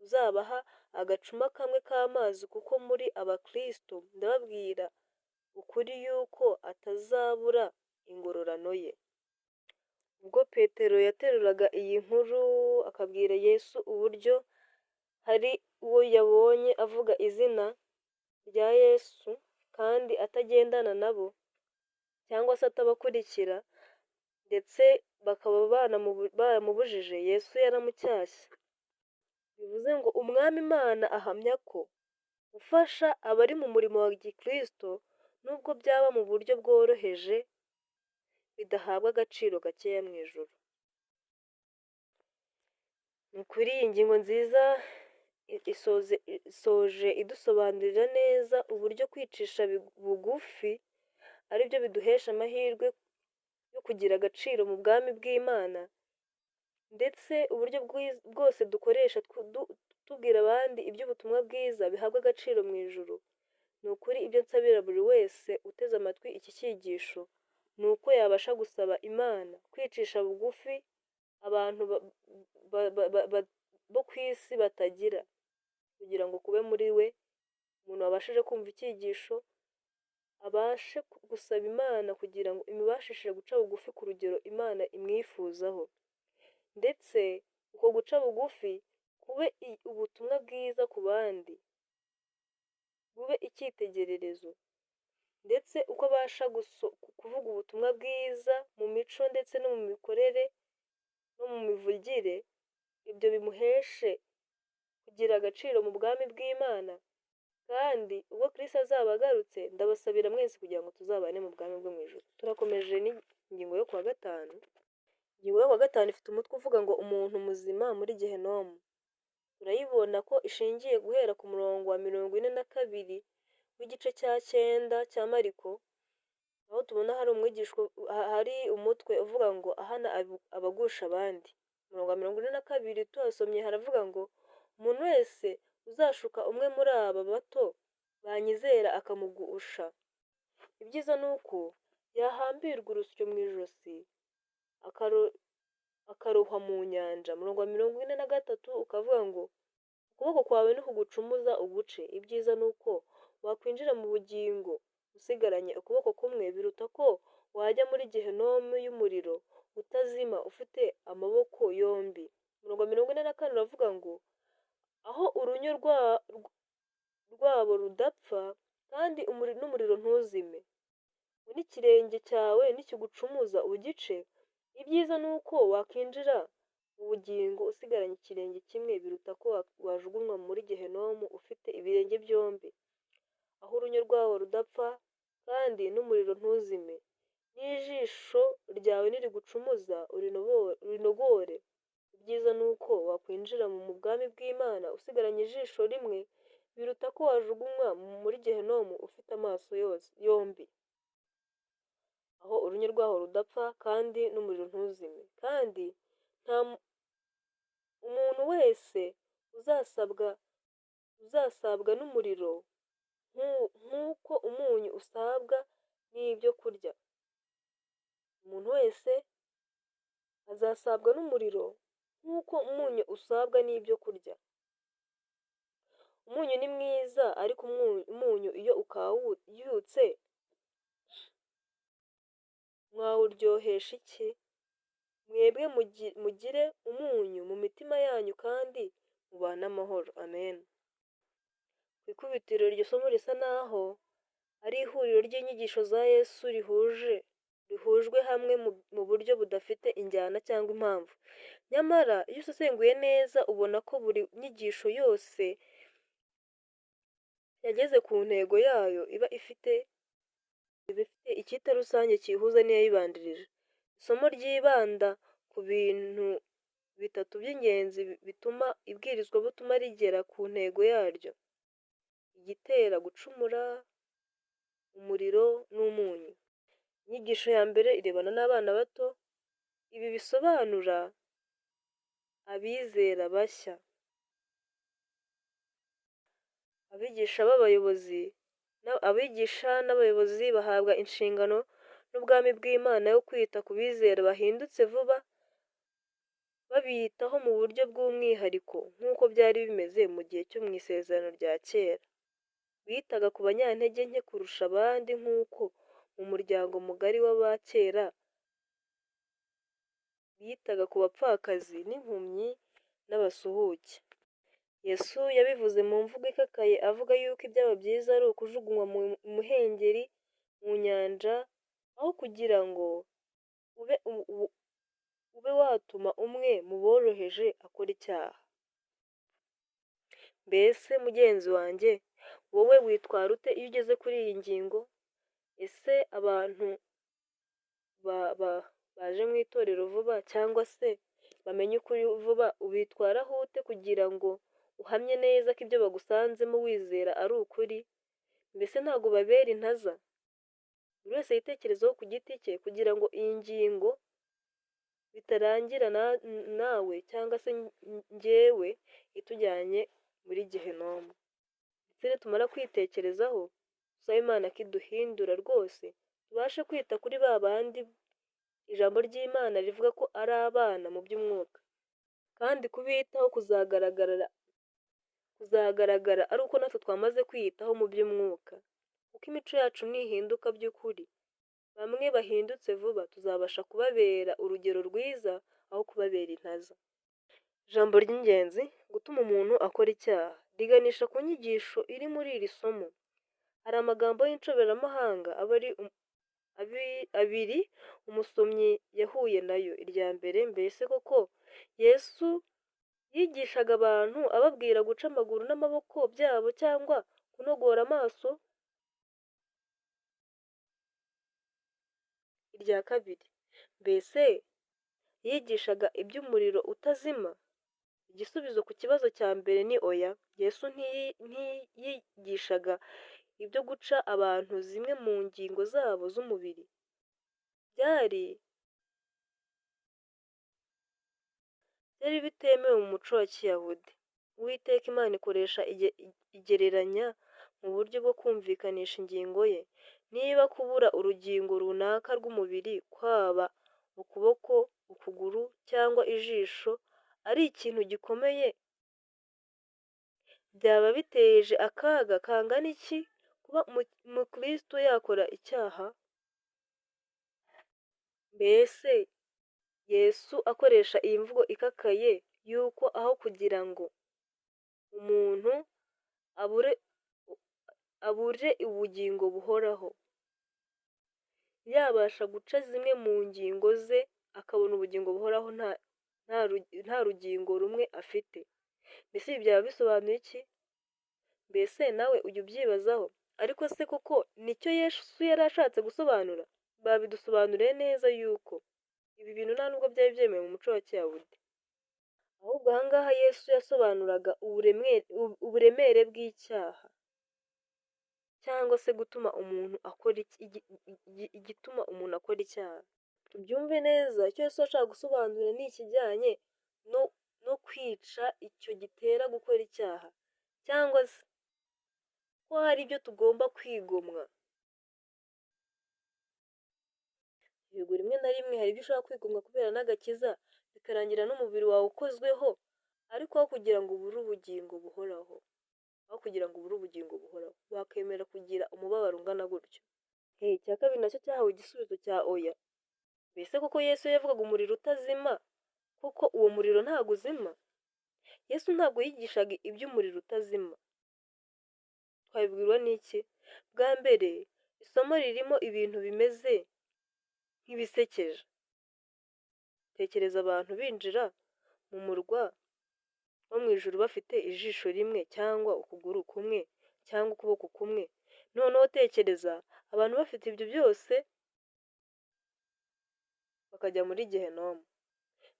uzabaha agacuma kamwe k'amazi, kuko muri abakristo ndababwira ukuri yuko atazabura ingororano ye. Ubwo Petero yateruraga iyi nkuru akabwira Yesu uburyo hari uwo yabonye avuga izina rya Yesu kandi atagendana nabo cyangwa se atabakurikira, ndetse bakaba baramubujije, Yesu yaramucyashye. Bivuze ngo umwami Imana ahamya ko gufasha abari mu murimo wa gikristo, nubwo byaba mu buryo bworoheje, bidahabwa agaciro gakeya mu ijuru. Ni ukuri iyi ngingo nziza isoje idusobanurira neza uburyo kwicisha bugufi ari byo biduhesha amahirwe yo kugira agaciro mu bwami bw'Imana, ndetse uburyo bwose dukoresha tubwira abandi iby'ubutumwa bwiza bihabwa agaciro mu ijuru. Ni ukuri ibyo nsabira buri wese uteze amatwi iki cyigisho ni uko yabasha gusaba Imana kwicisha bugufi abantu bo ku isi batagira, kugira ngo kube muri we. Umuntu wabashije kumva icyigisho abashe gusaba Imana kugira ngo imubashishije guca bugufi ku rugero Imana imwifuzaho, ndetse uko guca bugufi kube ubutumwa bwiza ku bandi, bube icyitegererezo, ndetse uko abasha kuvuga ubutumwa bwiza mu mico ndetse no mu mikorere no mu mivugire, ibyo bimuheshe kugira agaciro mu bwami bw'Imana. Kandi ubwo Kristo azaba agarutse, ndabasabira mwese kugira ngo tuzabane mu bwami bwo mu ijuru. Turakomeje n'ingingo yo kuwa gatanu. Ingingo yo kuwa gatanu ifite umutwe uvuga ngo umuntu muzima muri Gehinomu. Turayibona ko ishingiye guhera ku murongo wa 42 w'igice cya 9 cya Mariko, aho tubona hari umwigishwa, hari umutwe uvuga ngo ahana abagusha abandi. Umurongo wa 42 tuhasomye haravuga ngo umuntu wese uzashuka umwe muri aba bato banyizera akamugusha, ibyiza ni uko yahambirwa urusyo mu ijosi akarohwa mu nyanja. Umurongo wa 43 ukavuga ngo ukuboko kwawe nikugucumuza uguce, ibyiza ni uko wakwinjira mu bugingo usigaranye ukuboko kumwe biruta ko wajya muri gehinomu y'umuriro utazima ufite amaboko yombi. Umurongo wa 44 uravuga ngo aho urunyo rwabo rudapfa kandi n'umuriro ntuzime, n'ikirenge cyawe nikigucumuza ugice, ibyiza ni uko wakwinjira mu bugingo usigaranye ikirenge kimwe biruta ko wajugunywa muri gehinomu ufite ibirenge byombi. Aho urunyo rwawo rudapfa kandi n'umuriro ntuzime, n'ijisho ryawe nirigucumuza urinogore, ibyiza ni uko wakwinjira mu bwami bw'Imana usigaranye ijisho rimwe biruta ko wajugunywa muri gehinomu ufite amaso yombi. Aho urunyo rwaho rudapfa kandi n'umuriro ntuzime. Kandi nta umuntu wese uzasabwa n'umuriro nk'uko umunyu usabwa n'ibyo kurya. Umuntu wese azasabwa n'umuriro nk'uko umunyu usabwa n'ibyo kurya. Umunyu ni mwiza, ariko umunyu iyo ukawutse mwawuryohesha iki? Mwebwe mugire umunyu mu mitima yanyu kandi mubane amahoro. Amen. Ku ikubitiro iryo somo risa naho ari ihuriro ry'inyigisho za Yesu rihujwe hamwe mu buryo budafite injyana cyangwa impamvu. Nyamara iyo usesenguye neza ubona ko buri nyigisho yose yageze ku ntego yayo iba ifite icyita rusange kiyihuza n'iyayibanjirije. Isomo ryibanda ku bintu bitatu by'ingenzi bituma ibwirizwabutumwa rigera ku ntego yaryo: igitera gucumura, umuriro n'umunyu. Inyigisho ya mbere irebana n'abana bato. Ibi bisobanura abizera bashya. Abigisha n'abayobozi bahabwa inshingano n'ubwami bw'Imana yo kwita ku bizera bahindutse vuba, babitaho mu buryo bw'umwihariko nk'uko byari bimeze mu gihe cyo mu Isezerano rya Kera. Bitaga ku banyantege nke kurusha abandi nk'uko mu muryango mugari w'abakera bitaga ku bapfakazi n'impumyi n'abasuhuke. Yesu yabivuze mu mvugo ikakaye avuga yuko ibyaba byiza ari ukujugunywa mu muhengeri, mu nyanja, aho kugira ngo ube watuma umwe mu boroheje akora icyaha. Mbese mugenzi wanjye, wowe witwara ute iyo ugeze kuri iyi ngingo? Ese abantu baje mu itorero vuba cyangwa se bamenye ukuri vuba ubitwaraho ute kugira ngo uhamye neza ko ibyo bagusanzemo wizera ari ukuri? Mbese ntabwo babera intaza? Buri wese yitekerezaho ku giti cye kugira ngo iyi ngingo bitarangira nawe cyangwa se njyewe itujyanye muri gehinomu. Ndetse nitumara kwitekerezaho dusabe Imana ko iduhindura rwose tubashe kwita kuri ba bandi ijambo ry'Imana rivuga ko ari abana mu by'umwuka, kandi kubitaho kuzagaragara ari uko natwe twamaze kwiyitaho mu by'umwuka. Kuko imico yacu nihinduka by'ukuri, bamwe bahindutse vuba tuzabasha kubabera urugero rwiza aho kubabera intaza. Ijambo ry'ingenzi: gutuma umuntu akora icyaha, riganisha ku nyigisho iri muri iri somo. Hari amagambo y'incoberamahanga abiri umusomyi yahuye nayo. Irya mbere: mbese koko Yesu yigishaga abantu ababwira guca amaguru n'amaboko byabo cyangwa kunogora amaso? Irya kabiri: mbese yigishaga iby'umuriro utazima? Igisubizo ku kibazo cya mbere ni oya. Yesu ntiyigishaga ibyo guca abantu zimwe mu ngingo zabo z'umubiri byari bitemewe mu muco wa Kiyahudi. Uwiteka Imana ikoresha igereranya mu buryo bwo kumvikanisha ingingo ye. Niba kubura urugingo runaka rw'umubiri, kwaba ukuboko, ukuguru cyangwa ijisho, ari ikintu gikomeye, byaba biteje akaga kangana iki kuba umukristo yakora icyaha? Mbese Yesu akoresha iyi mvugo ikakaye yuko aho kugira ngo umuntu abure ubugingo buhoraho, yabasha guca zimwe mu ngingo ze akabona ubugingo buhoraho nta rugingo rumwe afite. Mbese ibi byaba bisobanuye iki? Mbese nawe ujya ubyibazaho? Ariko se koko nicyo Yesu yari ashatse gusobanura? Babidusobanuriye neza yuko ibi bintu nta nubwo byari byemewe mu muco wa Kiyahudi. Ahubwo aha ngaha Yesu yasobanuraga uburemere bw'icyaha, cyangwa se gutuma umuntu akora igituma umuntu akora icyaha. Tubyumve neza, icyo Yesu ashaka gusobanura ni ikijyanye no kwica icyo gitera gukora icyaha, cyangwa se ko hari ibyo tugomba kwigomwa. Yego, rimwe na rimwe hari ibyo ushobora kwigomwa kubera n'agakiza, bikarangira n'umubiri wawe ukozweho, ariko aho kugira ngo ubure ubugingo buhoraho, wakemera kugira umubabaro ungana gutyo? Icya kabiri nacyo cyahawe igisubizo cya oya. Mbese koko Yesu yavugaga umuriro utazima, kuko uwo muriro ntabwo uzima? Yesu ntabwo yigishaga iby'umuriro utazima. Twabibwirwa n'iki? Bwa mbere, isomo ririmo ibintu bimeze nk'ibisekeje. Tekereza abantu binjira mu murwa wo mu ijuru bafite ijisho rimwe cyangwa ukuguru kumwe cyangwa ukuboko kumwe. Noneho tekereza abantu bafite ibyo byose bakajya muri Gehinomu.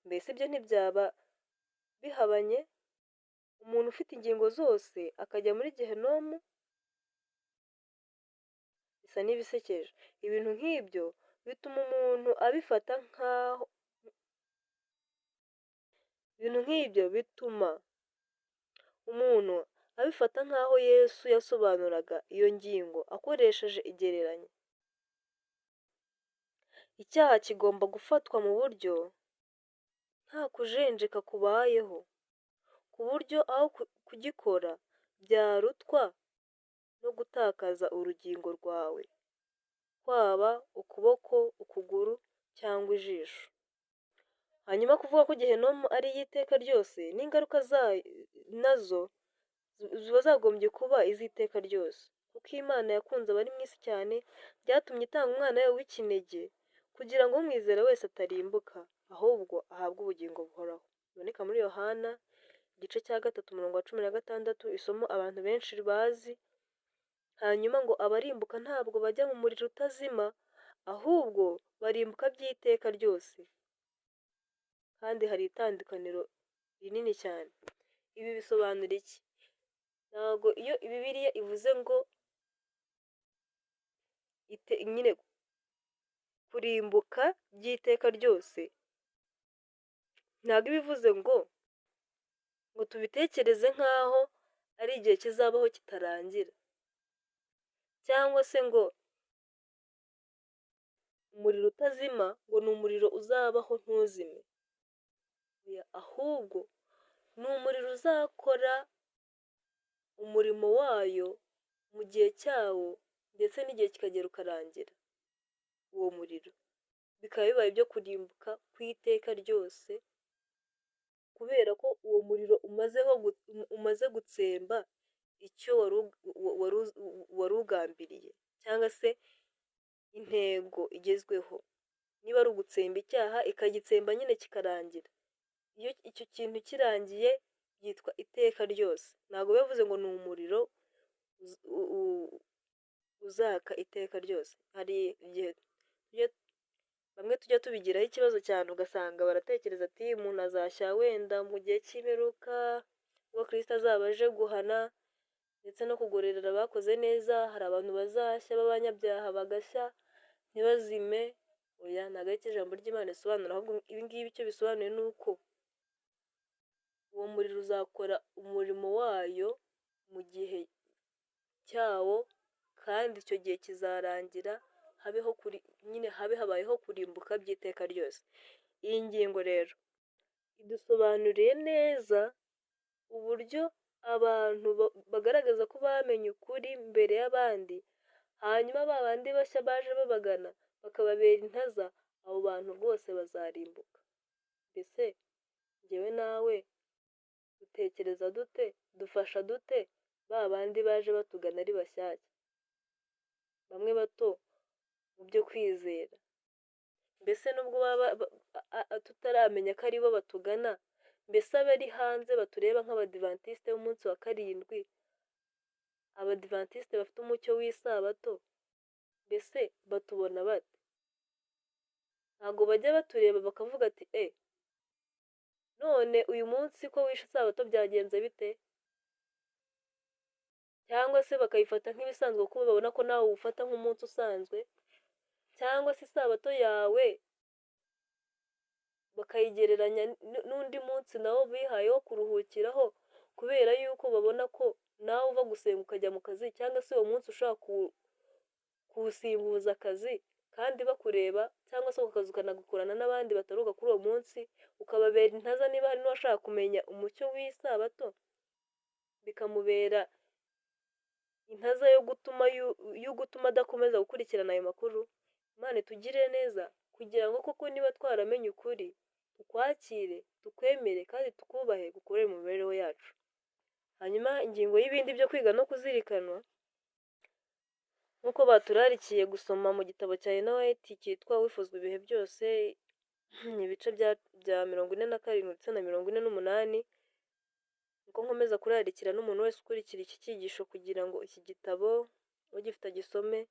Mbese ibyo ntibyaba bihabanye? Umuntu ufite ingingo zose akajya muri Gehinomu? Bisa n'ibisekeje. Ibintu nk'ibyo bituma umuntu abifata nk'aho Yesu yasobanuraga iyo ngingo akoresheje igereranya. Icyaha kigomba gufatwa mu buryo nta kujenjeka kubayeho, ku buryo aho kugikora byarutwa no gutakaza urugingo rwawe, kwaba ukuboko, ukuguru cyangwa ijisho. Hanyuma kuvuga ko Gehinomu ari iy'iteka ryose n'ingaruka zayo nazo ziba zagombye kuba iz'iteka ryose, kuko Imana yakunze abari mu isi cyane byatumye itanga umwana wayo w'ikinege kugira ngo umwizera wese atarimbuka, ahubwo ahabwe ubugingo buhoraho. Biboneka muri Yohana igice cya 3:16, isomo abantu benshi bazi. Hanyuma ngo abarimbuka ntabwo bajya mu muriro utazima, ahubwo barimbuka by'iteka ryose. Kandi hari itandukaniro rinini cyane. Ibi bisobanura iki? Ntabwo iyo Bibiliya ivuze ngo nyine kurimbuka by'iteka ryose, ntabwo iba ivuze ngo tubitekereze nk'aho ari igihe kizabaho kitarangira, cyangwa se ngo umuriro utazima ngo ni umuriro uzabaho ntuzime. Ahubwo ni umuriro uzakora umurimo wayo mu gihe cyawo, ndetse n'igihe kikagera ukarangira. Uwo muriro bikaba bibaye ibyo kurimbuka ku iteka ryose, kubera ko uwo muriro umaze gutsemba icyo wari ugambiriye, cyangwa se intego igezweho. Niba ari ugutsemba icyaha, ikagitsemba nyine kikarangira. Iyo icyo kintu kirangiye byitwa iteka ryose. Ntabwo bivuze ngo ni umuriro uzaka iteka ryose. Hari igihe bamwe tujya tubigiraho ikibazo cyane, ugasanga baratekereza ati umuntu azashya wenda mu gihe cy'imperuka ubwo Kristo azaba aje guhana. ndetse no kugororera abakoze neza. Hari abantu bazashya b'abanyabyaha bagashya ntibazime, oya ntabwo ari cyo ijambo ry'Imana risobanura, ahubwo ibi ngibi icyo bisobanuye ni uko uwo muriro uzakora umurimo wayo mu gihe cyawo, kandi icyo gihe kizarangira habe habayeho kurimbuka by'iteka ryose. Iyi ngingo rero idusobanuriye neza uburyo abantu bagaragaza ko bamenye ukuri mbere y'abandi, hanyuma ba bandi bashya baje babagana bakababera intaza, abo bantu rwose bazarimbuka. Mbese njyewe nawe dutekereza dute, dufasha dute ba bandi baje batugana ari bashyashya, bamwe bato mu byo kwizera? Mbese nubwo baba tutaramenya ko ari bo batugana, mbese abari hanze batureba nk'abadivantisite b'umunsi wa karindwi, abadivantisite bafite umucyo w'isabato, mbese batubona bate? Ntabwo bajya batureba bakavuga ati none uyu munsi ko wishe isabato byagenze bite? Cyangwa se bakayifata nk'ibisanzwe kuko babona ko nawe uwufata nk'umunsi usanzwe, cyangwa se isabato yawe bakayigereranya n'undi munsi nawo bihaye wo kuruhukiraho, kubera yuko babona ko nawe uva gusenga ukajya mu kazi, cyangwa se uwo munsi ushaka kuwusimbuza akazi, kandi bakureba, cyangwa se ako kazi ukanagukorana n'abandi bataruka kuri uwo munsi, ukababera intaza. Niba hari n'uwashaka kumenya umucyo w'isabato, bikamubera intaza yo gutuma adakomeza gukurikirana ayo makuru. Imana itugirire neza kugira ngo koko niba twaramenye ukuri tukwakire, tukwemere, kandi tukubahe gukorera mu mibereho yacu. Hanyuma ingingo y'ibindi byo kwiga no kuzirikanwa, nk'uko baturarikiye gusoma mu gitabo cya Ellen White cyitwa Uwifuzwa ibihe byose, ibice bya 47 ndetse na 48, uko nkomeza kurarikira n'umuntu wese ukurikira iki cyigisho kugira ngo iki gitabo ugifite agisome,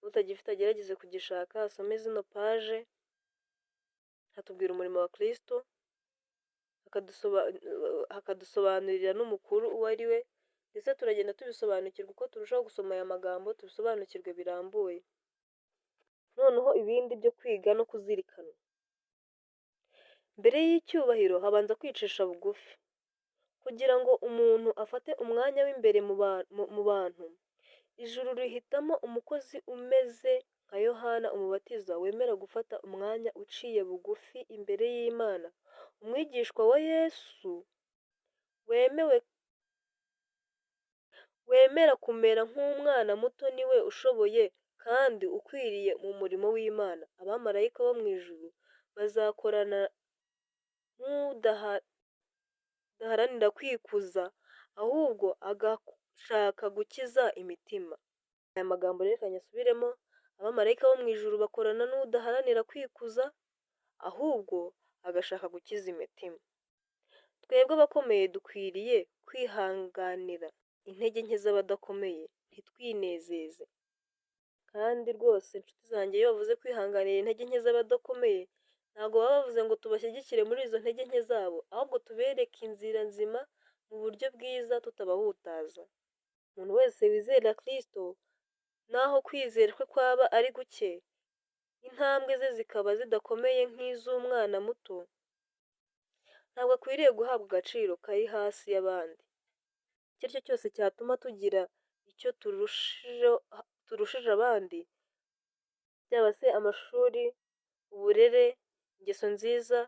utagifite agerageze kugishaka, asome zino paje, hatubwira umurimo wa Kristo, hakadusobanurira n'umukuru uwo ari we, ndetse turagenda tubisobanukirwa uko turushaho gusoma aya magambo, tubisobanukirwe birambuye. Noneho ibindi byo kwiga no kuzirikana. Mbere y'icyubahiro habanza kwicisha bugufi. Kugira ngo umuntu afate umwanya w'imbere mu bantu, ijuru rihitamo umukozi umeze nka Yohana umubatiza, wemera gufata umwanya uciye bugufi imbere y'Imana. Umwigishwa wa Yesu wemera kumera nk'umwana muto niwe ushoboye kandi ukwiriye mu murimo w'Imana. Abamarayika bo mu ijuru bazakorana nk'udaharanira kwikuza, ahubwo agashaka gukiza imitima. Aya magambo rero kanyasubiremo: abamarayika bo mu ijuru bakorana n'udaharanira kwikuza, ahubwo agashaka gukiza imitima. Twebwe abakomeye dukwiriye kwihanganira intege nke z'abadakomeye, ntitwinezeze. Kandi rwose inshuti zanjye, iyo bavuze kwihanganira intege nke z'abadakomeye, ntabwo baba bavuze ngo tubashyigikire muri izo ntege nke zabo, ahubwo tubereke inzira nzima mu buryo bwiza, tutabahutaza. Umuntu wese wizera Kristo, naho kwizera kwe kwaba ari guke, intambwe ze zikaba zidakomeye nk'iz'umwana muto, ntabwo akwiriye guhabwa agaciro kari hasi y'abandi. Icyo ari cyo cyose cyatuma tugira icyo turushije abandi, byaba se amashuri, uburere, ingeso nziza,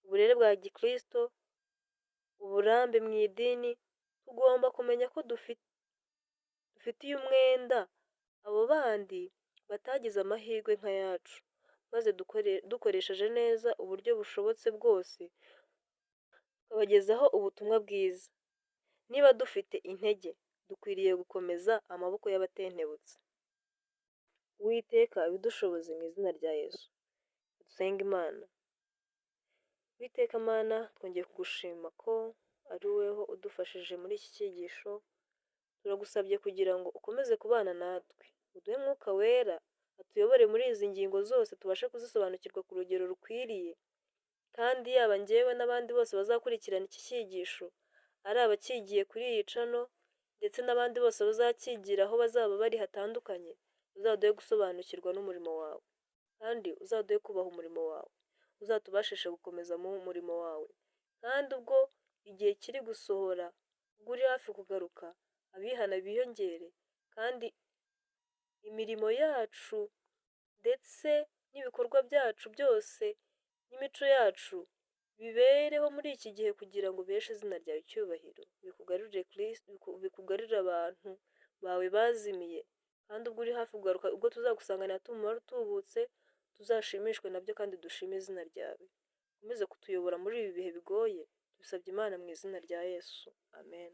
uburere bwa gikristo, uburambe mu idini, tugomba kumenya ko dufitiye umwenda abo bandi batagize amahirwe nk'ayacu, maze dukoresheje neza uburyo bushobotse bwose tukabagezaho ubutumwa bwiza. Niba dufite intege, dukwiriye gukomeza amaboko y'abatentebutse. Uwiteka abidushoboze mu izina rya Yesu. Dusenge Imana. Uwiteka Mana, twongeye kugushima ko ari weho udufashije muri iki cyigisho. Turagusabye kugira ngo ukomeze kubana natwe, uduhe Mwuka Wera atuyobore muri izi ngingo zose, tubashe kuzisobanukirwa ku rugero rukwiriye, kandi yaba njyewe n'abandi bose bazakurikirana iki cyigisho, ari abakigiye kuri iyi cano, ndetse n'abandi bose bazakigira aho bazaba bari hatandukanye, uzaduhe gusobanukirwa n'umurimo wawe, kandi uzaduhe kubaha umurimo wawe, uzatubashishe gukomeza mu murimo wawe, kandi ubwo igihe kiri gusohora, ubwo uri hafi kugaruka, abihana biyongere, kandi imirimo yacu ndetse n'ibikorwa byacu byose n'imico yacu bibereho muri iki gihe kugira ngo biheshe izina ryawe icyubahiro, bikugarurire Kristo, bikugarurire abantu bawe bazimiye, kandi ubwo uri hafi kugaruka, ubwo tuzagusanganira tumumara utubutse, tuzashimishwe nabyo kandi dushime izina ryawe. Ukomeze kutuyobora muri ibi bihe bigoye, tubisabye Imana mu izina rya Yesu, amen.